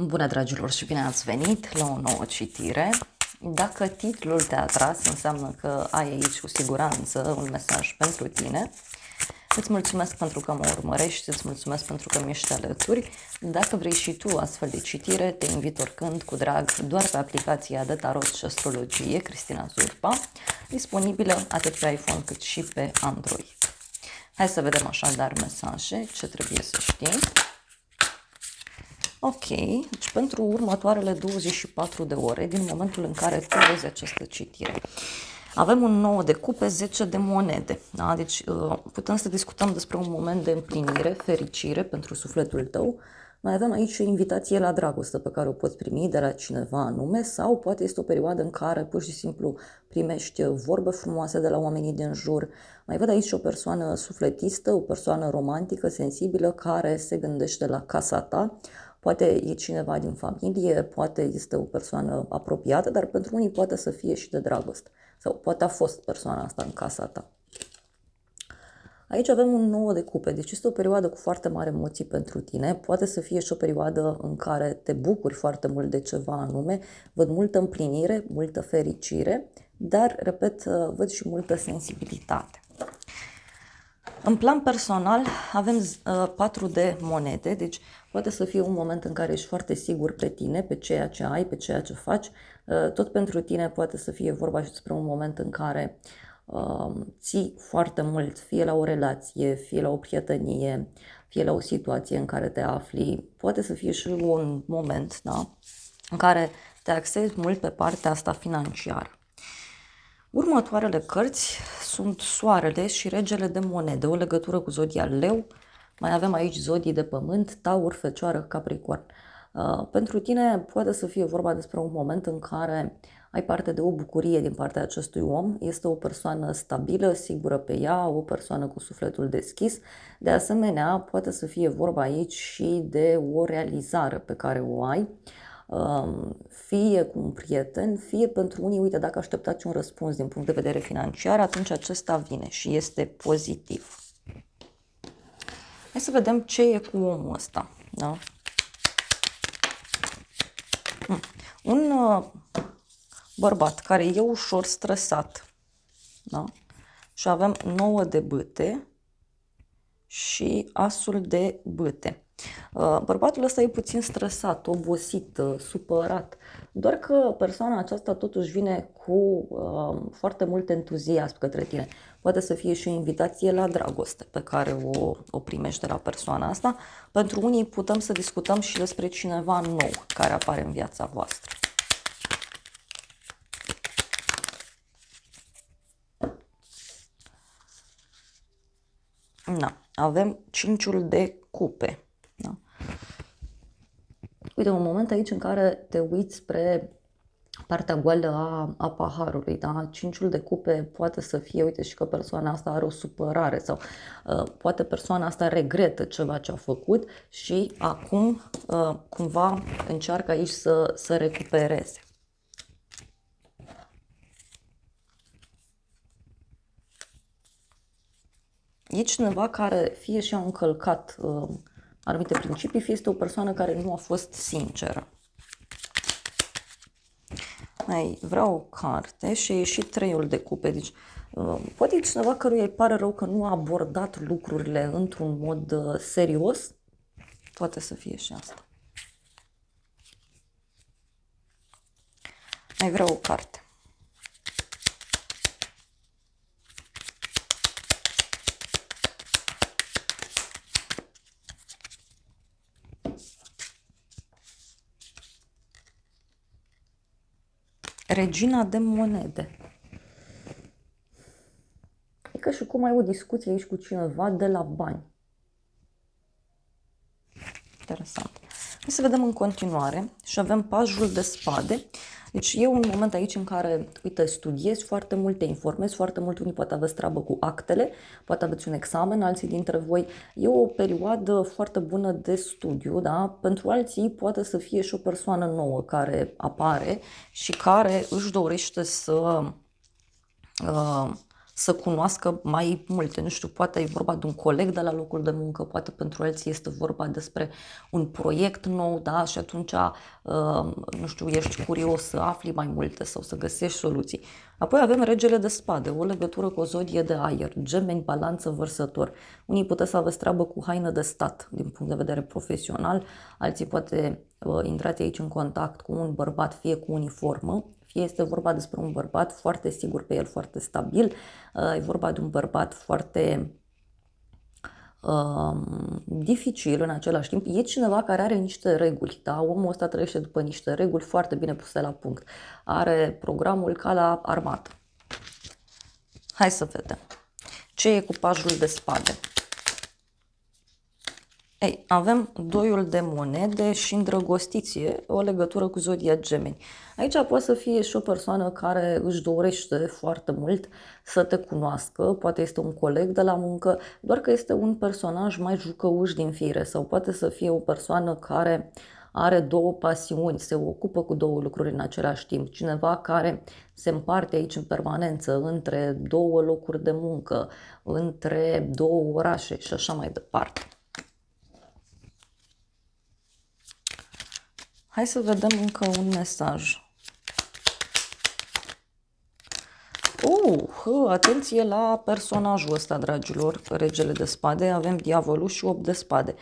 Bună, dragilor, și bine ați venit la o nouă citire. Dacă titlul te-a atras, înseamnă că ai aici cu siguranță un mesaj pentru tine. Îți mulțumesc pentru că mă urmărești, îți mulțumesc pentru că mi ești alături. Dacă vrei și tu astfel de citire, te invit oricând cu drag doar pe aplicația de tarot și astrologie Cristina Zurba, disponibilă atât pe iPhone cât și pe Android. Hai să vedem așadar mesaje, ce trebuie să știi. Ok, deci pentru următoarele 24 de ore, din momentul în care tu vezi această citire, avem un 9 de cupe, 10 de monede. Da? Deci putem să discutăm despre un moment de împlinire, fericire pentru sufletul tău. Mai avem aici o invitație la dragoste pe care o poți primi de la cineva anume, sau poate este o perioadă în care pur și simplu primești vorbe frumoase de la oamenii din jur. Mai văd aici o persoană sufletistă, o persoană romantică, sensibilă, care se gândește la casa ta. Poate e cineva din familie, poate este o persoană apropiată, dar pentru unii poate să fie și de dragoste. Sau poate a fost persoana asta în casa ta. Aici avem un 9 de cupe, deci este o perioadă cu foarte mari emoții pentru tine. Poate să fie și o perioadă în care te bucuri foarte mult de ceva anume. Văd multă împlinire, multă fericire, dar, repet, văd și multă sensibilitate. În plan personal avem 4 de monede, deci poate să fie un moment în care ești foarte sigur pe tine, pe ceea ce ai, pe ceea ce faci. Tot pentru tine poate să fie vorba și despre un moment în care ții foarte mult, fie la o relație, fie la o prietenie, fie la o situație în care te afli. Poate să fie și un moment, da, în care te axezi mult pe partea asta financiară. Următoarele cărți sunt Soarele și Regele de monede, o legătură cu zodia Leu. Mai avem aici zodii de pământ, Taur, Fecioară, Capricorn. Pentru tine poate să fie vorba despre un moment în care ai parte de o bucurie din partea acestui om. Este o persoană stabilă, sigură pe ea, o persoană cu sufletul deschis. De asemenea, poate să fie vorba aici și de o realizare pe care o ai, fie cu un prieten, fie pentru unii, uite, dacă așteptați un răspuns din punct de vedere financiar, atunci acesta vine și este pozitiv. Hai să vedem ce e cu omul ăsta. Da? Un bărbat care e ușor stresat. Da? Și avem 9 de bâte și asul de bâte. Bărbatul ăsta e puțin stresat, obosit, supărat, doar că persoana aceasta totuși vine cu foarte mult entuziasm către tine. Poate să fie și o invitație la dragoste pe care o primești de la persoana asta. Pentru unii putem să discutăm și despre cineva nou care apare în viața voastră. Da, avem 5-ul de cupe. Da. Uite, un moment aici în care te uiți spre partea goală a paharului, da? 5-ul de cupe poate să fie, uite, și că persoana asta are o supărare sau poate persoana asta regretă ceva ce a făcut și acum cumva încearcă aici să recupereze. E cineva care fie și-a încălcat anumite principii, fie este o persoană care nu a fost sinceră. Mai vreau o carte și a ieșit 3-ul de cupe. Deci, poate e cineva căruia îi pare rău că nu a abordat lucrurile într-un mod serios. Poate să fie și asta. Mai vreau o carte. Regina de monede. E ca și cum ai o discuție aici cu cineva de la bani. Interesant. Hai să vedem în continuare și avem pajul de spade. Deci e un moment aici în care, uite, studiezi foarte mult, te informezi foarte mult, unii poate aveți treabă cu actele, poate aveți un examen, alții dintre voi. E o perioadă foarte bună de studiu, da? Pentru alții poate să fie și o persoană nouă care apare și care își dorește să să cunoască mai multe. Nu știu, poate e vorba de un coleg de la locul de muncă, poate pentru alții este vorba despre un proiect nou, da? Și atunci, nu știu, ești curios să afli mai multe sau să găsești soluții. Apoi avem regele de spade, o legătură cu o zodie de aer, gemeni, balanță, vărsător. Unii puteți să aveți treabă cu haină de stat din punct de vedere profesional, alții poate intrați aici în contact cu un bărbat, fie cu uniformă, fie este vorba despre un bărbat foarte sigur pe el, foarte stabil, e vorba de un bărbat foarte dificil în același timp. E cineva care are niște reguli, da? Omul ăsta trăiește după niște reguli foarte bine puse la punct. Are programul ca la armată. Hai să vedem. Ce e cu pajul de spade? Ei, avem doiul de monede și îndrăgostiție, o legătură cu zodia Gemeni. Aici poate să fie și o persoană care își dorește foarte mult să te cunoască, poate este un coleg de la muncă, doar că este un personaj mai jucăuș din fire, sau poate să fie o persoană care are două pasiuni, se ocupă cu două lucruri în același timp, cineva care se împarte aici în permanență între două locuri de muncă, între două orașe și așa mai departe. Hai să vedem încă un mesaj. Atenție la personajul ăsta, dragilor, regele de spade, avem diavolul și 8 de spade.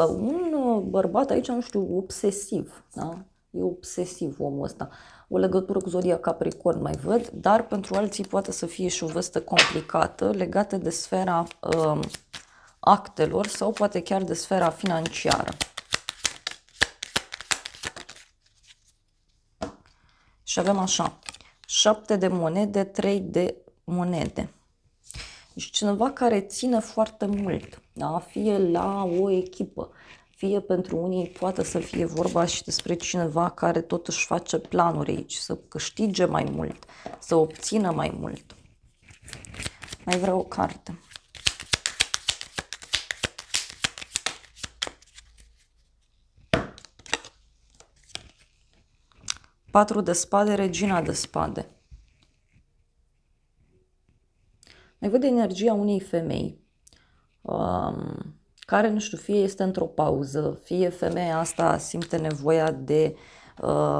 Un bărbat aici, nu știu, obsesiv, da? E obsesiv omul ăsta. O legătură cu zodia Capricorn mai văd, dar pentru alții poate să fie și o veste complicată legată de sfera actelor sau poate chiar de sfera financiară. Și avem așa, 7 de monede, 3 de monede. Deci cineva care ține foarte mult, da? Fie la o echipă, fie pentru unii poate să fie vorba și despre cineva care tot își face planuri aici, să câștige mai mult, să obțină mai mult. Mai vreau o carte. Patru de spade, regina de spade. Mai văd energia unei femei care, nu știu, fie este într-o pauză, fie femeia asta simte nevoia de,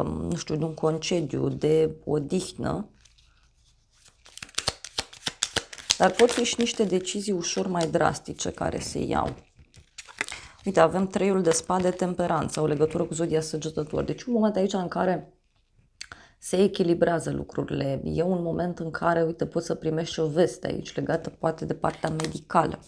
nu știu, de un concediu, de odihnă. Dar pot fi și niște decizii ușor mai drastice care se iau. Uite, avem treiul de spade, temperanță, o legătură cu zodia Săgetător. Deci un moment aici în care se echilibrează lucrurile. E un moment în care, uite, poți să primești și o veste aici, legată poate de partea medicală.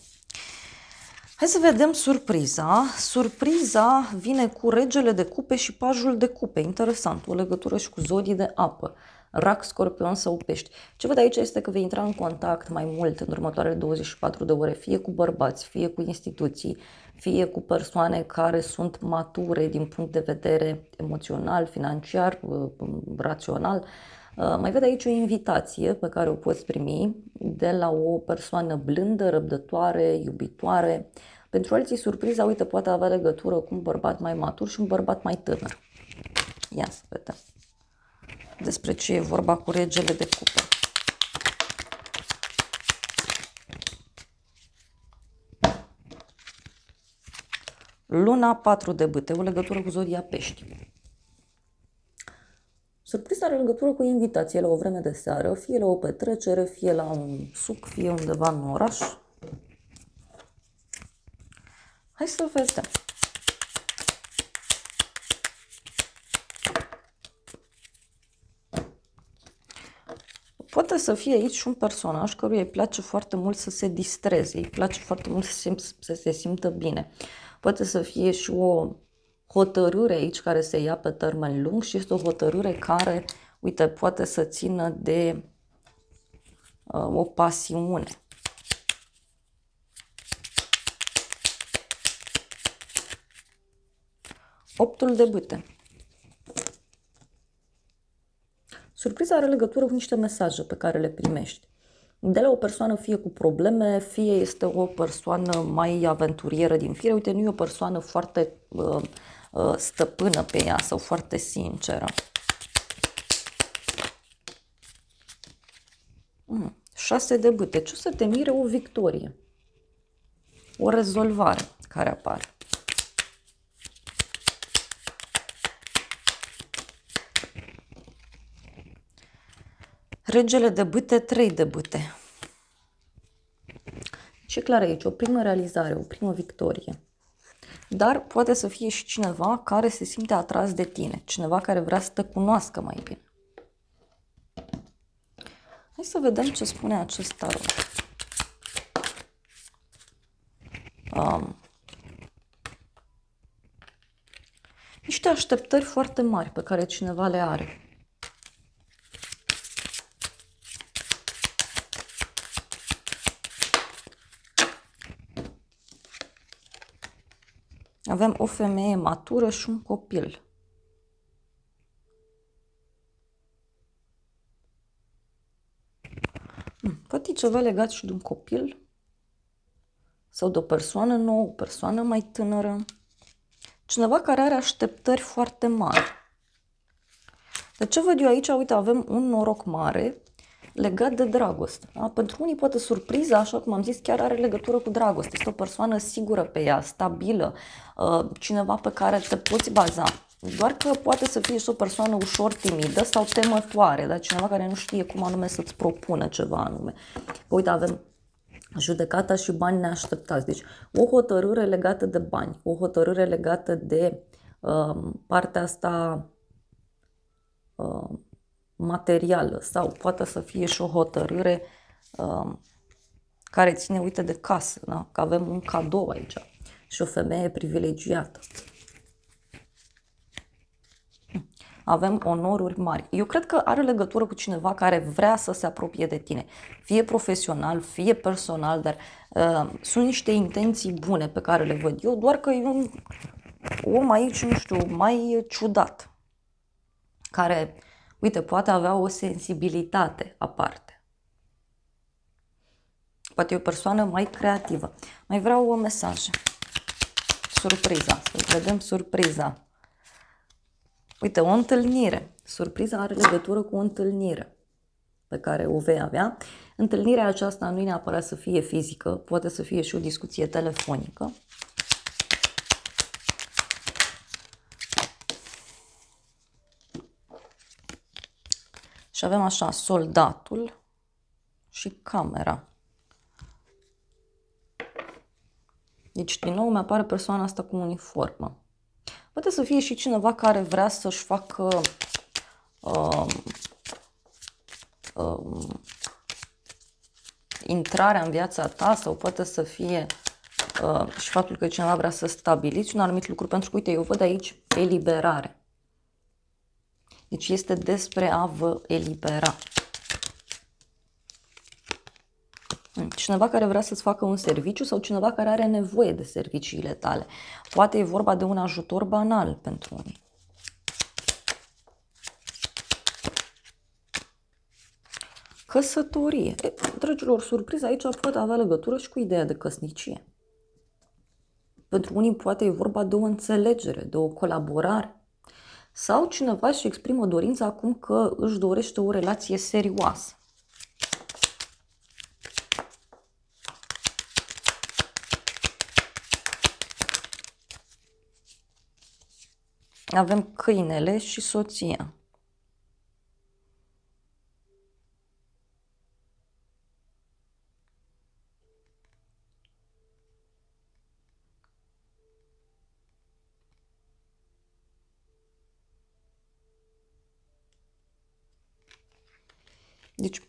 Hai să vedem surpriza. Surpriza vine cu regele de cupe și pajul de cupe. Interesant, o legătură și cu zodii de apă. Rac, Scorpion sau Pești. Ce văd aici este că vei intra în contact mai mult în următoarele 24 de ore, fie cu bărbați, fie cu instituții, fie cu persoane care sunt mature din punct de vedere emoțional, financiar, rațional. Mai văd aici o invitație pe care o poți primi de la o persoană blândă, răbdătoare, iubitoare. Pentru alții, surpriza, uite, poate avea legătură cu un bărbat mai matur și un bărbat mai tânăr. Ia să vedem despre ce e vorba cu regele de cupe. Luna, 4 de bâte, o legătură cu zodia Pești. Surpriza are legătură cu invitație la o vreme de seară, fie la o petrecere, fie la un suc, fie undeva în oraș. Hai să vedem. Poate să fie aici un personaj căruia îi place foarte mult să se distreze, îi place foarte mult să se simtă bine. Poate să fie și o hotărâre aici care se ia pe termen lung și este o hotărâre care, uite, poate să țină de o pasiune. Optul de bâte. Surpriza are legătură cu niște mesaje pe care le primești. De la o persoană fie cu probleme, fie este o persoană mai aventurieră din fire. Uite, nu e o persoană foarte stăpână pe ea sau foarte sinceră. 6 de bâte. Ce o să te mire? O victorie. O rezolvare care apare. Regele de bâte, 3 de bâte. Ce clar aici? O primă realizare, o primă victorie. Dar poate să fie și cineva care se simte atras de tine. Cineva care vrea să te cunoască mai bine. Hai să vedem ce spune acest tarot. Niște așteptări foarte mari pe care cineva le are. Avem o femeie matură și un copil. Poate ceva legat și de un copil sau de o persoană nouă, o persoană mai tânără. Cineva care are așteptări foarte mari. De ce văd eu aici? Uite, avem un noroc mare legat de dragoste. Da? Pentru unii poate surpriza, așa cum am zis, chiar are legătură cu dragoste. Este o persoană sigură pe ea, stabilă, cineva pe care te poți baza. Doar că poate să fie și o persoană ușor timidă sau temătoare, dar cineva care nu știe cum anume să-ți propună ceva anume. Uite, avem judecata și bani neașteptați. Deci o hotărâre legată de bani, o hotărâre legată de partea asta materială sau poate să fie și o hotărâre care ține, uite, de casă, da? Că avem un cadou aici și o femeie privilegiată. Avem onoruri mari. Eu cred că are legătură cu cineva care vrea să se apropie de tine, fie profesional, fie personal, dar sunt niște intenții bune pe care le văd eu, doar că e un om aici, nu știu, mai ciudat, care, uite, poate avea o sensibilitate aparte. Poate e o persoană mai creativă. Mai vreau mesaje. Surpriza. Să vedem surpriza. Uite, o întâlnire. Surpriza are legătură cu o întâlnire pe care o vei avea. Întâlnirea aceasta nu e neapărat să fie fizică, poate să fie și o discuție telefonică. Și avem așa, soldatul și camera. Deci, din nou, mi-apare persoana asta cu uniformă. Poate să fie și cineva care vrea să-și facă intrarea în viața ta sau poate să fie și faptul că cineva vrea să stabiliți un anumit lucru, pentru că, uite, eu văd aici eliberare. Deci este despre a vă elibera. Cineva care vrea să-ți facă un serviciu sau cineva care are nevoie de serviciile tale. Poate e vorba de un ajutor banal pentru unii. Căsătorie. Dragilor, surpriza aici poate avea legătură și cu ideea de căsnicie. Pentru unii poate e vorba de o înțelegere, de o colaborare. Sau cineva își exprimă dorința acum că își dorește o relație serioasă. Avem câinele și soția. Deci,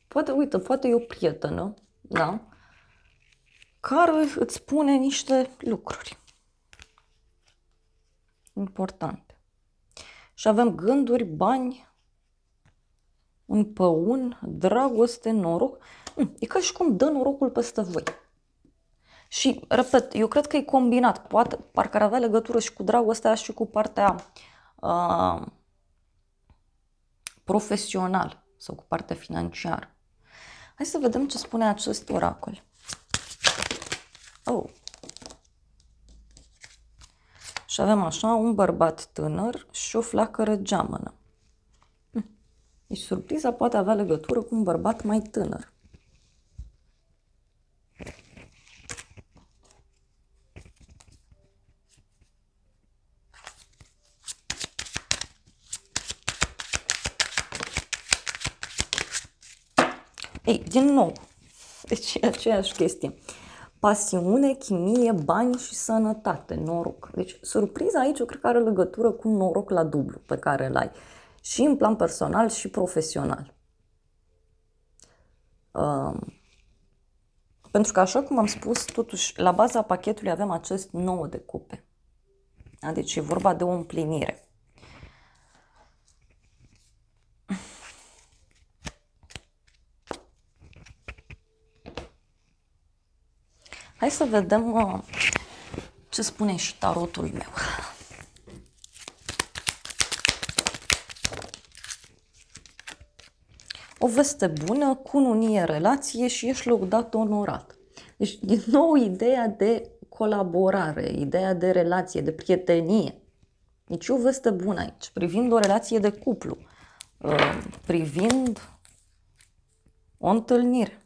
poate, uite, poate e o prietenă, da? Care îți spune niște lucruri importante. Și avem gânduri, bani, un păun, dragoste, noroc. E ca și cum dă norocul peste voi. Și, repet, eu cred că e combinat. Poate, parcă ar avea legătură și cu dragostea și cu partea profesională sau cu partea financiară. Hai să vedem ce spune acest oracol. Oh. Și avem așa un bărbat tânăr și o flacără geamănă. Deci surpriza poate avea legătură cu un bărbat mai tânăr. Ei, din nou, deci e aceeași chestie. Pasiune, chimie, bani și sănătate, noroc. Deci surpriza aici eu cred că are legătură cu noroc la dublu pe care îl ai. Și în plan personal și profesional. Pentru că așa cum am spus, totuși, la baza pachetului avem acest 9 de cupe. Da? Deci e vorba de o împlinire. Hai să vedem ce spune și tarotul meu. O veste bună, cununie, relație și ești lăudat, onorat. Deci, din nou, ideea de colaborare, ideea de relație, de prietenie. Deci o veste bună aici, privind o relație de cuplu, privind o întâlnire.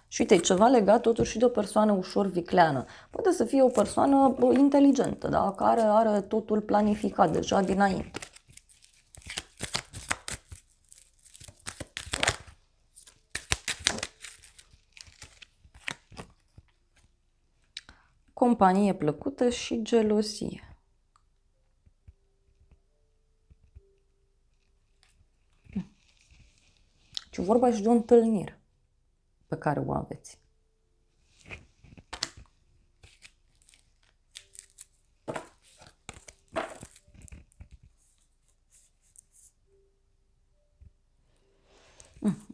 Și uite, e ceva legat totuși și de o persoană ușor vicleană. Poate să fie o persoană inteligentă, da? Care are totul planificat deja dinainte. Companie plăcută și gelozie. Și vorba și de o întâlnire pe care o aveți.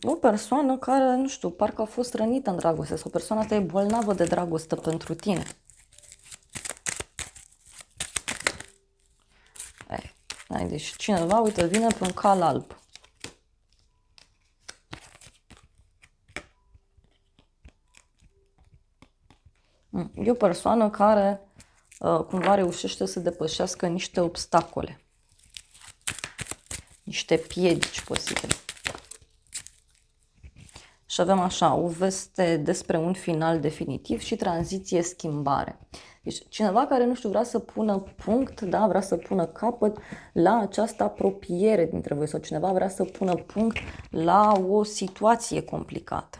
O persoană care, nu știu, parcă a fost rănită în dragoste sau persoana asta e bolnavă de dragoste pentru tine. Deci cineva, uite, vine pe un cal alb. E o persoană care cumva reușește să depășească niște obstacole, niște piedici posibile. Și avem așa, o veste despre un final definitiv și tranziție, schimbare. Deci cineva care, nu știu, vrea să pună punct, da, vrea să pună capăt la această apropiere dintre voi sau cineva vrea să pună punct la o situație complicată.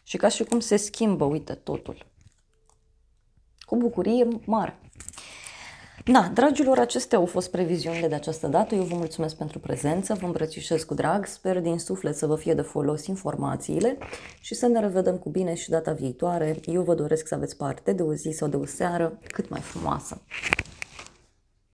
Și ca și cum se schimbă, uite, totul. Cu bucurie mare. Da, dragilor, acestea au fost previziunile de această dată. Eu vă mulțumesc pentru prezență, vă îmbrățișez cu drag, sper din suflet să vă fie de folos informațiile și să ne revedem cu bine și data viitoare. Eu vă doresc să aveți parte de o zi sau de o seară cât mai frumoasă.